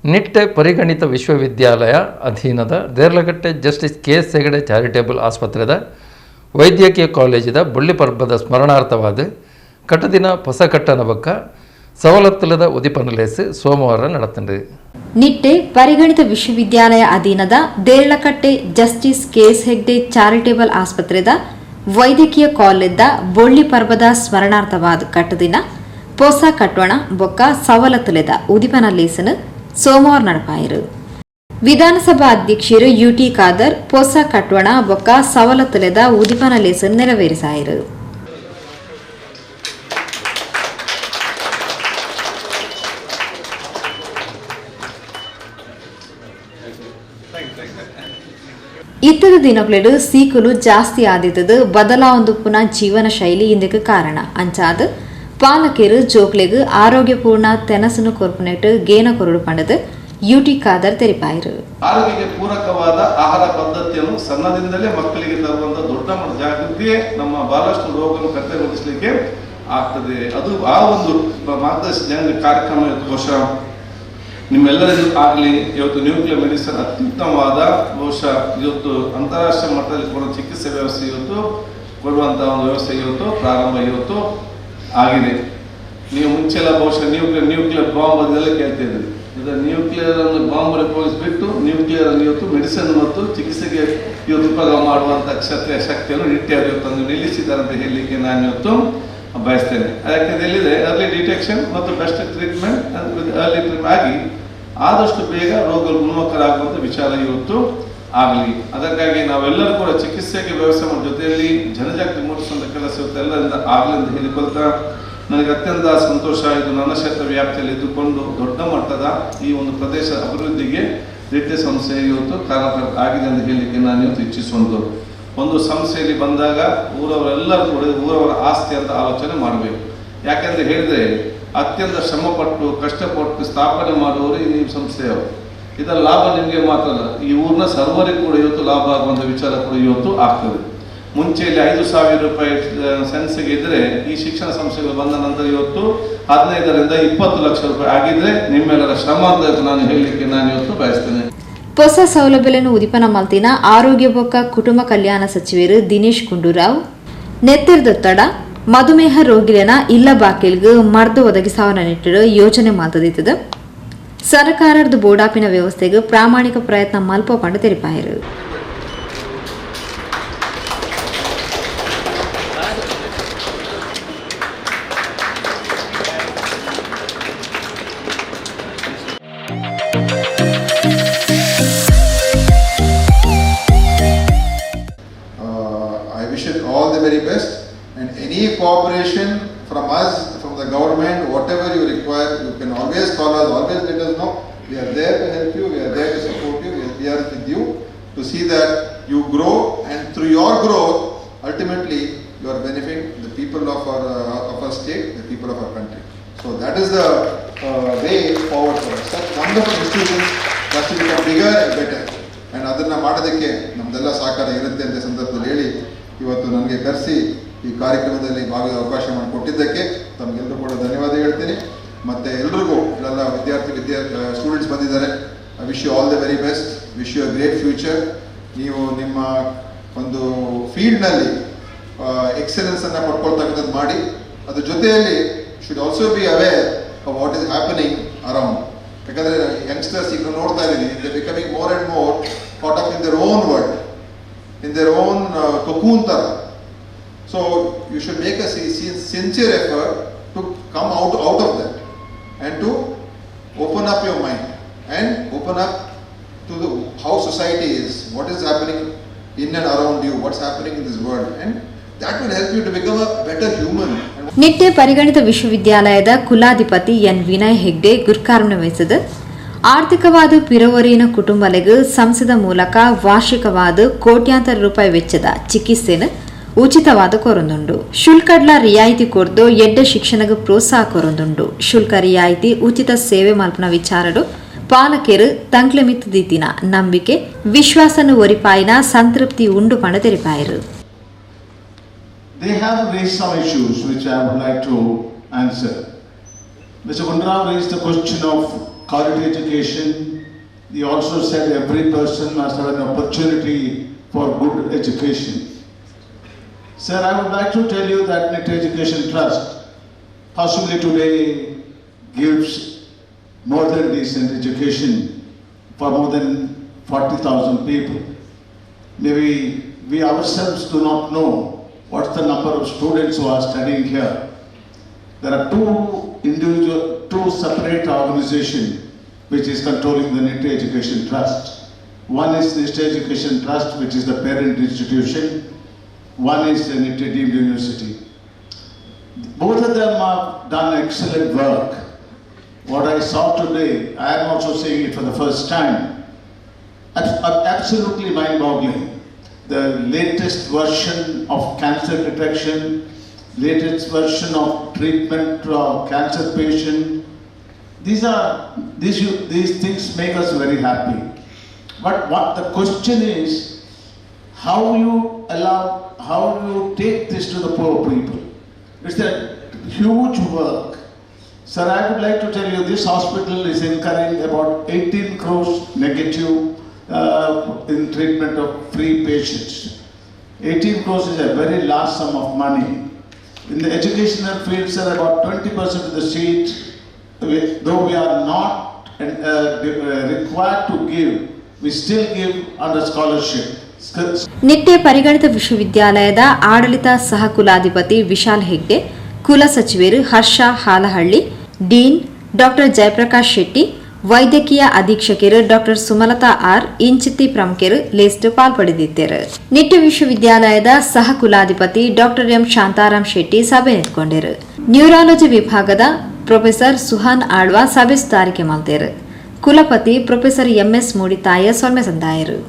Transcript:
ನಿಟ್ಟೆ ಪರಿಗಣಿತ ವಿಶ್ವವಿದ್ಯಾಲಯ ಅಧೀನದ ದೇರ್ಲಕಟ್ಟೆ ಜಸ್ಟಿಸ್ ಕೆ.ಎಸ್. ಹೆಗಡೆ ಚಾರಿಟೇಬಲ್ ಆಸ್ಪತ್ರೆದ ವೈದ್ಯಕೀಯ ಕಾಲೇಜಿದ ಬುಳ್ಳಿಪರ್ಬದ ಸ್ಮರಣಾರ್ಥವಾದ ಕಟ್ಟದಿನ ಹೊಸ ಕಟ್ಟನ ಬಕ್ಕ ಸವಲತ್ತುಲದ ಉದಿಪನಲೇಸು ಸೋಮವಾರ ನಡೆತಂಡು. ನಿಟ್ಟೆ ಪರಿಗಣಿತ ವಿಶ್ವವಿದ್ಯಾಲಯ ಅಧೀನದ ದೇರ್ಲಕಟ್ಟೆ ಜಸ್ಟಿಸ್ ಕೆ.ಎಸ್. ಹೆಗ್ಡೆ ಚಾರಿಟೇಬಲ್ ಆಸ್ಪತ್ರೆದ ವೈದ್ಯಕೀಯ ಕಾಲೇಜ್ದ ಬೊಳ್ಳಿಪರ್ಬದ ಸ್ಮರಣಾರ್ಥವಾದ ಕಟ್ಟದಿನ ಹೊಸ ಕಟ್ಟೋಣ ಬೊಕ್ಕ ಸವಲತ್ತುಲೆದ ಉದಿಪನಲೇಸನು ಸೋಮವಾರ ನಡಪಾಯಿರು. ವಿಧಾನಸಭಾ ಅಧ್ಯಕ್ಷರು ಯುಟಿ ಖಾದರ್ ಹೊಸ ಕಟ್ಟೋಣ ಬೊಕ್ಕ ಸವಲತ್ತುಲೆದ ಉದಿಪನಲೇಸನು ನೆರವೇರಿಸಾಯಿರು. ಇತ್ತದ ದಿನಗಳು ಸೀಕುಲು ಜಾಸ್ತಿ ಆದಿತ್ತದು ಬದಲಾವೊಂದು ಪುನಃ ಜೀವನ ಶೈಲಿ ಇಂದಕ್ಕೆ ಕಾರಣ ಅಂಚಾದ ಪಾಲಕರು ಜೋಕ್ಲೆಗು ಆರೋಗ್ಯಪೂರ್ಣ ತೆನಸನ್ನು ಕೊರ್ಪುನೆಟ್ಟು ಗೇನ ಕೊರಡು ಪಂಡದು ಯುಟಿ ಖಾದರ್ ತೆರಿಪಾಯಿರು. ಆರೋಗ್ಯಕ್ಕೆ ಪೂರಕವಾದ ಆಹಾರ ಪದ್ಧತಿಯನ್ನು ಸಣ್ಣದಿಂದಲೇ ಮಕ್ಕಳಿಗೆ ತರುವಂತಹ ದೊಡ್ಡ ಜಾಗೃತಿಯೇ ನಮ್ಮ ಬಹಳಷ್ಟು ರೋಗವನ್ನು ಕಡಿಮೆಗೊಳಿಸಲಿಕ್ಕೆ ಆಗ್ತದೆ. ಅದು ಆ ಒಂದು ಮಾರ್ಗದರ್ಶನ ಕಾರ್ಯಕ್ರಮ ಬಹುಶಃ ನಿಮ್ಮೆಲ್ಲರಿಗೂ ಆಗಲಿ. ಇವತ್ತು ನ್ಯೂಕ್ಲಿಯರ್ ಮೆಡಿಸಿನ್ ಅತ್ಯುತ್ತಮವಾದ ಬಹುಶಃ ಇವತ್ತು ಅಂತಾರಾಷ್ಟ್ರೀಯ ಮಟ್ಟದಲ್ಲಿ ಕೊಡುವ ಚಿಕಿತ್ಸೆ ವ್ಯವಸ್ಥೆ ಇವತ್ತು ಕೊಡುವಂತಹ ಒಂದು ವ್ಯವಸ್ಥೆ ಇವತ್ತು ಪ್ರಾರಂಭ ಇವತ್ತು ಆಗಿದೆ. ನೀವು ಮುಂಚೆಲ್ಲ ಬಹುಶಃ ನ್ಯೂಕ್ಲಿಯರ್ ಬಾಂಬ್ ಅದೆಲ್ಲ ಕೇಳ್ತಿದ್ರಿ. ಇದು ನ್ಯೂಕ್ಲಿಯರ್ ಅನ್ನು ಬಾಂಬ್ ಉಪಯೋಗಿಸ್ಬಿಟ್ಟು ನ್ಯೂಕ್ಲಿಯರ್ ಅನ್ನು ಇವತ್ತು ಮೆಡಿಸಿನ್ ಮತ್ತು ಚಿಕಿತ್ಸೆಗೆ ಇವತ್ತು ಉಪಯೋಗ ಮಾಡುವಂಥ ಶಕ್ತಿಯನ್ನು ನಿಟ್ಟಿಯಾಗಿ ಇವತ್ತು ನಿಲ್ಲಿಸಿದ್ದಾರೆ ಅಂತ ಹೇಳಲಿಕ್ಕೆ ನಾನು ಇವತ್ತು ಬಯಸ್ತೇನೆ. ಯಾಕೆಂದ್ರೆ ಎಲ್ಲಿದೆ ಅರ್ಲಿ ಡಿಟೆಕ್ಷನ್ ಮತ್ತು ಬೆಸ್ಟ್ ಟ್ರೀಟ್ಮೆಂಟ್ ಅರ್ಲಿ ಟ್ರೀಟ್ಮೆಂಟ್ ಆಗಿ ಆದಷ್ಟು ಬೇಗ ರೋಗಗಳು ಗುಣಮುಖರಾಗುವಂಥ ವಿಚಾರ ಇವತ್ತು ಆಗಲಿ. ಅದಕ್ಕಾಗಿ ನಾವೆಲ್ಲರೂ ಕೂಡ ಚಿಕಿತ್ಸೆಗೆ ವ್ಯವಸ್ಥೆ ಮಾಡೋ ಜೊತೆಯಲ್ಲಿ ಜನಜಾಗೃತಿ ಮೂಡಿಸುವಂಥ ಕೆಲಸ ಇವತ್ತು ಎಲ್ಲರಿಂದ ಆಗಲಿ ಅಂತ ಹೇಳಿಕೊಳ್ತಾ ನನಗೆ ಅತ್ಯಂತ ಸಂತೋಷ. ಇದು ನನ್ನ ಕ್ಷೇತ್ರ ವ್ಯಾಪ್ತಿಯಲ್ಲಿ ಇದ್ದುಕೊಂಡು ದೊಡ್ಡ ಮಟ್ಟದ ಈ ಒಂದು ಪ್ರದೇಶ ಅಭಿವೃದ್ಧಿಗೆ ನಿಟ್ಟೆ ಸಂಸ್ಥೆ ಇವತ್ತು ಕಾರಣ ಆಗಿದೆ ಅಂತ ಹೇಳಲಿಕ್ಕೆ ನಾನು ಇವತ್ತು ಇಚ್ಛಿಸುವಂಥದ್ದು. ಒಂದು ಸಂಸ್ಥೆಯಲ್ಲಿ ಬಂದಾಗ ಊರವರೆಲ್ಲರೂ ಕೂಡ ಊರವರ ಆಸ್ತಿ ಅಂತ ಆಲೋಚನೆ ಮಾಡಬೇಕು. ಯಾಕೆಂದ್ರೆ ಹೇಳಿದ್ರೆ ಅತ್ಯಂತ ಶ್ರಮಪಟ್ಟು ಕಷ್ಟಪಟ್ಟು ಸ್ಥಾಪನೆ ಮಾಡುವವರು ಈ ಸಂಸ್ಥೆಯವರು. ಇದರ ಲಾಭ ನಿಮಗೆ ಮಾತ್ರ ಅಲ್ಲ, ಈ ಊರಿನ ಸರ್ವರಿಗೂ ಕೂಡ ಇವತ್ತು ಲಾಭ ಆಗುವಂಥ ವಿಚಾರ ಕೂಡ ಇವತ್ತು ಆಗ್ತದೆ. ಮುಂಚೆಯಲ್ಲಿ 5,000 ರೂಪಾಯಿ ಸೆನ್ಸ್ಗೆ ಇದ್ರೆ ಈ ಶಿಕ್ಷಣ ಸಂಸ್ಥೆಗಳು ಬಂದ ನಂತರ ಇವತ್ತು 15ರಿಂದ 20 ಲಕ್ಷ ರೂಪಾಯಿ ಆಗಿದ್ರೆ ನಿಮ್ಮೆಲ್ಲರ ಶ್ರಮ ಅಂತ ನಾನು ಹೇಳಲಿಕ್ಕೆ ನಾನು ಇವತ್ತು ಬಯಸ್ತೇನೆ. ಹೊಸ ಸೌಲಭ್ಯಗಳನ್ನು ಉದಿಪನ ಮಲ್ತಿನ ಆರೋಗ್ಯ ಬೊಕ್ಕ ಕುಟುಂಬ ಕಲ್ಯಾಣ ಸಚಿವರು ದಿನೇಶ್ ಗುಂಡೂರಾವ್ ನೆತ್ತಿರ್ದೊತ್ತಡ ಮಧುಮೇಹ ರೋಗಿಗಳನ್ನ ಇಲ್ಲ ಬಾಕಿಲ್ಗೂ ಮರ್ದು ಒದಗಿಸಾವನ ನಿಟ್ಟಿಡು ಯೋಜನೆ ಮಾತದಿತ್ತದು ಸರ್ಕಾರದ ಬೋಡಾಪಿನ ವ್ಯವಸ್ಥೆಗೆ ಪ್ರಾಮಾಣಿಕ ಪ್ರಯತ್ನ ಮಲ್ಪ Pandu ತೆರಿಪಾಯಿರು. All the very best, and any cooperation from us, from the government, whatever you require, you can always call us, always let us know. We are there to help you, we are there to support you, we are with you to see that you grow, and through your growth ultimately you are benefiting the people of our state, the people of our country. So that is the way forward for us. Such wonderful institutions has to become bigger and better, and ಅದನ್ನ ಮಾಡೋದಕ್ಕೆ ನಮ್ದೆಲ್ಲ ಸಹಕಾರ ಇರುತ್ತೆ ಅಂತ ಸಂದರ್ಭದಲ್ಲಿ ಹೇಳಿ ಇವತ್ತು ನನಗೆ ಕರೆಸಿ ಈ ಕಾರ್ಯಕ್ರಮದಲ್ಲಿ ಭಾಗದ ಅವಕಾಶ ಮಾಡಿಕೊಟ್ಟಿದ್ದಕ್ಕೆ ತಮಗೆಲ್ಲರೂ ಕೂಡ ಧನ್ಯವಾದ ಹೇಳ್ತೀನಿ. ಮತ್ತು ಎಲ್ರಿಗೂ ಇಲ್ಲೆಲ್ಲ ಸ್ಟೂಡೆಂಟ್ಸ್ ಬಂದಿದ್ದಾರೆ. I wish you all the very best, wish you a great future. ನೀವು ನಿಮ್ಮ ಒಂದು ಫೀಲ್ಡ್ನಲ್ಲಿ ಎಕ್ಸಲೆನ್ಸನ್ನು ಪಡ್ಕೊಳ್ತಕ್ಕಂಥದ್ದು ಮಾಡಿ, ಅದ್ರ ಜೊತೆಯಲ್ಲಿ should also be aware of what is happening around. ಯಾಕಂದರೆ ಯಂಗ್ಸ್ಟರ್ಸ್ ಈಗ ನೋಡ್ತಾ ಇದ್ದೀನಿ, they becoming more and more caught up in their own world, in their own cocoon tara. So you should make a sincere effort to come out of that and to open up your mind and open up to how society is, what is happening in and around you, what's happening in this world, and that will help you to become a better human. Nitte ಪರಿಗಣಿತ ವಿಶ್ವವಿದ್ಯಾಲಯದ ಕುಲಾಧಿಪತಿ ಎನ್ ವಿನಯ್ ಹೆಗ್ಡೆ ಗುರುಕಾರ್ಮಣೆ ವಹಿಸಿದ ಆರ್ಥಿಕವಾದ ಪಿರವರಿನ ಕುಟುಂಬಲೆಗೂ ಸಂಸದ ಮೂಲಕ ವಾರ್ಷಿಕವಾದ ಕೋಟ್ಯಾಂತರ ರೂಪಾಯಿ ವೆಚ್ಚದ ಚಿಕಿತ್ಸೆನ ಉಚಿತವಾದ ಕೊರೊಂದುಂಡು. ಶುಲ್ಕಡ್ಲ ರಿಯಾಯಿತಿ ಕೊರ್ದು ಎಡ್ಡ ಶಿಕ್ಷಣಗ ಪ್ರೋತ್ಸಾಹ ಕೊರೊಂದುಂಡು. ಶುಲ್ಕ ರಿಯಾಯಿತಿ ಉಚಿತ ಸೇವೆ ಮಲ್ಪನ ವಿಚಾರಡು ಪಾಲಕರು ತಂಕ್ಲೆ ಮಿತ್ತದಿತ್ತಿನ ನಂಬಿಕೆ ವಿಶ್ವಾಸನ ಒರಿಪಾಯಿನ ಸಂತೃಪ್ತಿ ಉಂಡು ಪಣ ತೆರಿಪಾಯಿರು. They have raised some issues which I would like to answer. Mr. Gundarao raised the question of quality education. He also said every person must have an opportunity for good education. Sir, I would like to tell you that NIT Education Trust possibly today gives more than decent education for more than 40,000 people. Maybe we ourselves do not know what's the number of students who are studying here. There are two separate organizations which is controlling the NIT Education Trust. One is NIT Education Trust, which is the parent institution. One is the NIT Deemed University. Both of them have done excellent work. What I saw today, I am also seeing it for the first time, absolutely mind-boggling. The latest version of cancer detection, latest version of treatment of cancer patient. These things make us very happy. But what the question is, how you take this to the poor people? It's a huge work. Sir, I would like to tell you this hospital is incurring about 18 crores negative in treatment of free patients. 18 crores is a very large sum of money. In the educational field, sir, about 20% of the seat, though we are not required to give, we still give under scholarship. Nitte ಪರಿಗಣಿತ ವಿಶ್ವವಿದ್ಯಾಲಯದ ಆಡಳಿತ ಸಹ ಕುಲಾಧಿಪತಿ ವಿಶಾಲ್ ಹೆಗ್ಡೆ, ಕುಲ ಸಚಿವರು ಹರ್ಷ Halahalli, dean doctor Jayaprakash Shetty, ವೈದ್ಯಕೀಯ ಅಧೀಕ್ಷಕರು doctor Sumalatha R, ಇಂಚಿತಿ ಪ್ರಮುಖರು list ಪಾಲ್ಪಡೆದಿದ್ದರು. Nitte ವಿಶ್ವವಿದ್ಯಾಲಯದ ಸಹ ಕುಲಾಧಿಪತಿ ಡಾಕ್ಟರ್ ಎಂ ಶಾಂತಾರಾಮ್ ಶೆಟ್ಟಿ ಸಭೆ ನಿಂತುಕೊಂಡರು. ನ್ಯೂರಾಲಜಿ ವಿಭಾಗದ ಪ್ರೊಫೆಸರ್ ಸುಹಾನ್ ಆಳ್ವಾ ಸಭೆ ಸುಧಾರಿಕೆ ಮಾಡಿದರು. ಕುಲಪತಿ ಪ್ರೊಫೆಸರ್ ಎಂಎಸ್ ಮೂಡಿತಾಯ ಸೊಲ್ಮೆ ಸಂದಾಯರು.